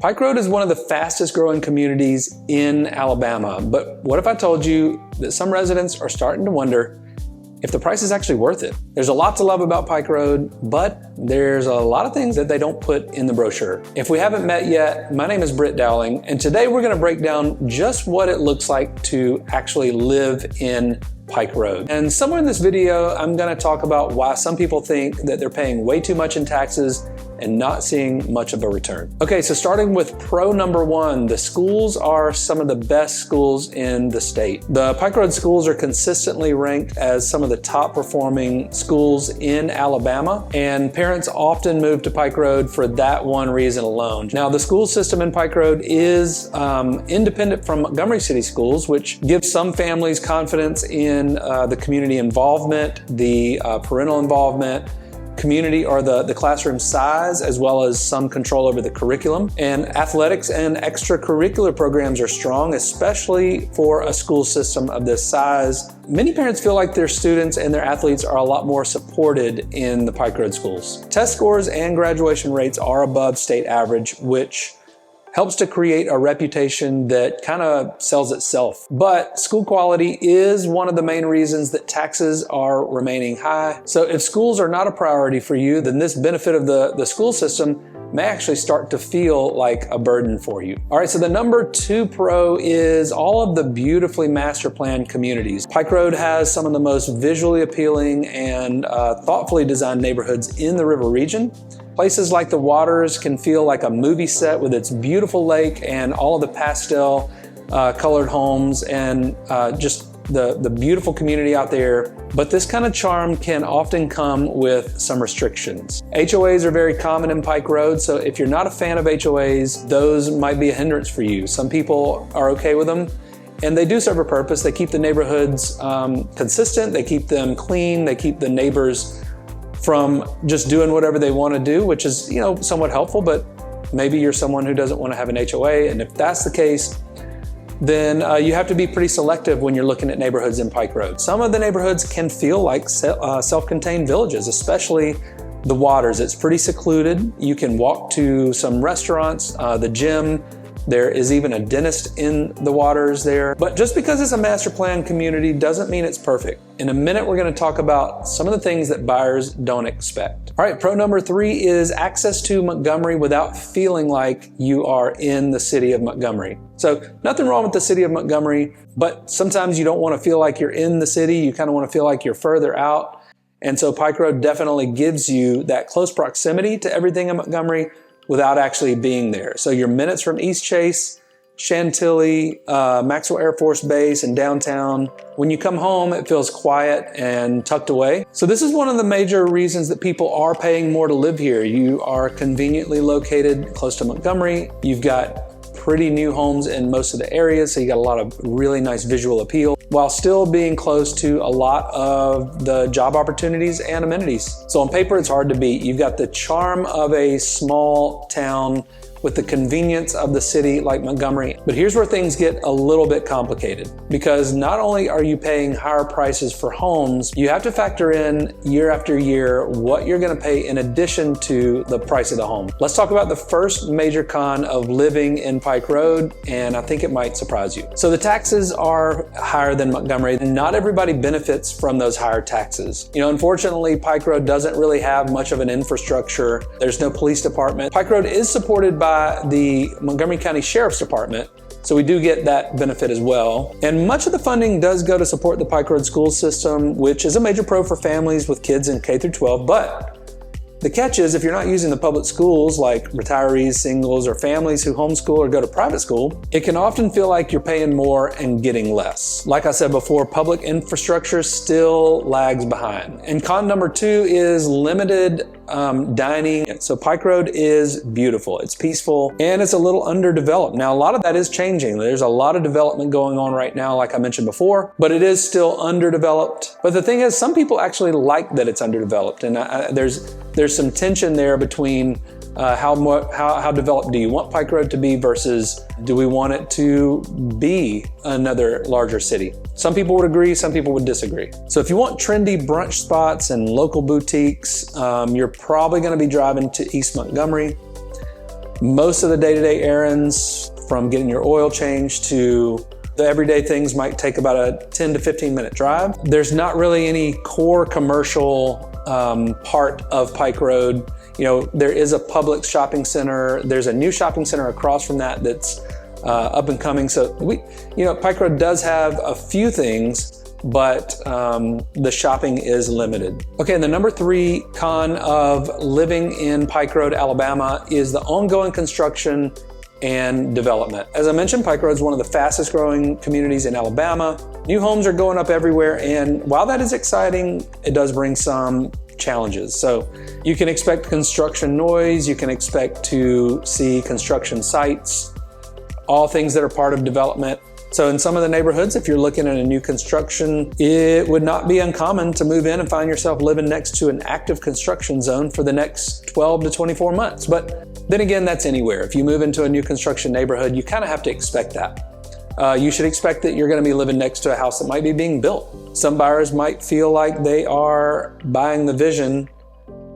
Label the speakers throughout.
Speaker 1: Pike Road is one of the fastest growing communities in Alabama, but what if I told you that some residents are starting to wonder if the price is actually worth it? There's a lot to love about Pike Road, but there's a lot of things that they don't put in the brochure. If we haven't met yet, my name is Britt Dowling, and today we're going to break down just what it looks like to actually live in Pike Road. And somewhere in this video, I'm going to talk about why some people think that they're paying way too much in taxes and not seeing much of a return. Okay, so starting with pro number one, the schools are some of the best schools in the state. The Pike Road schools are consistently ranked as some of the top performing schools in Alabama, and parents often move to Pike Road for that one reason alone. Now, the school system in Pike Road is independent from Montgomery City Schools, which gives some families confidence in the community involvement, the parental involvement, community or the classroom size, as well as some control over the curriculum. And athletics and extracurricular programs are strong, especially for a school system of this size. Many parents feel like their students and their athletes are a lot more supported in the Pike Road schools. Test scores and graduation rates are above state average, which helps to create a reputation that kind of sells itself. But school quality is one of the main reasons that taxes are remaining high. So if schools are not a priority for you, then this benefit of the school system may actually start to feel like a burden for you. All right, so the number two pro is all of the beautifully master planned communities. Pike Road has some of the most visually appealing and thoughtfully designed neighborhoods in the river region. Places like the Waters can feel like a movie set with its beautiful lake and all of the pastel colored homes and just the beautiful community out there. But this kind of charm can often come with some restrictions. HOAs are very common in Pike Road, so if you're not a fan of HOAs, those might be a hindrance for you. Some people are okay with them, and they do serve a purpose. They keep the neighborhoods consistent, they keep them clean, they keep the neighbors from just doing whatever they want to do, which is, somewhat helpful, but maybe you're someone who doesn't want to have an HOA. And if that's the case, then you have to be pretty selective when you're looking at neighborhoods in Pike Road. Some of the neighborhoods can feel like self-contained villages, especially the Waters. It's pretty secluded. You can walk to some restaurants, the gym. There is even a dentist in the Waters there. But just because it's a master plan community doesn't mean it's perfect. In a minute, we're going to talk about some of the things that buyers don't expect. All right, pro number three is access to Montgomery without feeling like you are in the city of Montgomery. So nothing wrong with the city of Montgomery, but sometimes you don't want to feel like you're in the city. You kind of want to feel like you're further out. And so Pike Road definitely gives you that close proximity to everything in Montgomery without actually being there. So you're minutes from East Chase, Chantilly, Maxwell Air Force Base, and downtown. When you come home, it feels quiet and tucked away. So this is one of the major reasons that people are paying more to live here. You are conveniently located close to Montgomery. You've got pretty new homes in most of the areas, so you got a lot of really nice visual appeal, while still being close to a lot of the job opportunities and amenities. So on paper, it's hard to beat. You've got the charm of a small town with the convenience of the city like Montgomery. But here's where things get a little bit complicated, because not only are you paying higher prices for homes, you have to factor in year after year what you're going to pay in addition to the price of the home. Let's talk about the first major con of living in Pike Road, and I think it might surprise you. So the taxes are higher than Montgomery, and not everybody benefits from those higher taxes. Unfortunately, Pike Road doesn't really have much of an infrastructure. There's no police department. Pike Road is supported by the Montgomery County Sheriff's Department, so we do get that benefit as well. And much of the funding does go to support the Pike Road school system, which is a major pro for families with kids in K through 12, but the catch is if you're not using the public schools like retirees, singles, or families who homeschool or go to private school, it can often feel like you're paying more and getting less. Like I said before, public infrastructure still lags behind. And con number two is limited dining. So Pike Road is beautiful, it's peaceful, and it's a little underdeveloped. Now, a lot of that is changing. There's a lot of development going on right now, like I mentioned before, but it is still underdeveloped. But the thing is, some people actually like that it's underdeveloped, and there's some tension there between how developed do you want Pike Road to be versus do we want it to be another larger city? Some people would agree, some people would disagree. So if you want trendy brunch spots and local boutiques, you're probably going to be driving to East Montgomery. Most of the day-to-day errands, from getting your oil changed to the everyday things, might take about a 10 to 15 minute drive. There's not really any core commercial part of Pike Road. You know, there is a public shopping center. There's a new shopping center across from that that's up and coming. So Pike Road does have a few things, but the shopping is limited. Okay, and the number 3 con of living in Pike Road, Alabama is the ongoing construction and development. As I mentioned, Pike Road is one of the fastest growing communities in Alabama. New homes are going up everywhere, and while that is exciting, it does bring some challenges. So you can expect construction noise, you can expect to see construction sites, all things that are part of development. So in some of the neighborhoods, if you're looking at a new construction, it would not be uncommon to move in and find yourself living next to an active construction zone for the next 12 to 24 months. But then again, that's anywhere. If you move into a new construction neighborhood, you kind of have to expect that. You should expect that you're going to be living next to a house that might be being built. Some buyers might feel like they are buying the vision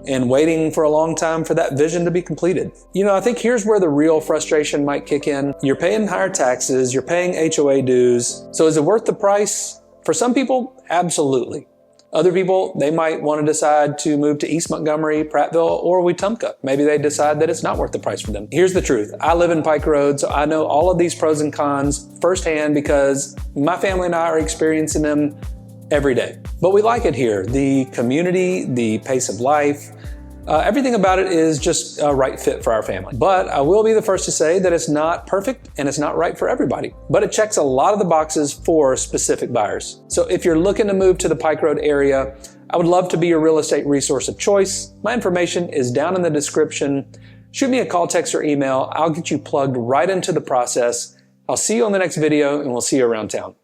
Speaker 1: and waiting for a long time for that vision to be completed. You know, I think here's where the real frustration might kick in. You're paying higher taxes, you're paying HOA dues. So is it worth the price? For some people, absolutely. Other people, they might want to decide to move to East Montgomery, Prattville, or Wetumpka. Maybe they decide that it's not worth the price for them. Here's the truth. I live in Pike Road, so I know all of these pros and cons firsthand because my family and I are experiencing them every day. But we like it here. The community, the pace of life, everything about it is just a right fit for our family. But I will be the first to say that it's not perfect and it's not right for everybody. But it checks a lot of the boxes for specific buyers. So if you're looking to move to the Pike Road area, I would love to be your real estate resource of choice. My information is down in the description. Shoot me a call, text, or email. I'll get you plugged right into the process. I'll see you on the next video, and we'll see you around town.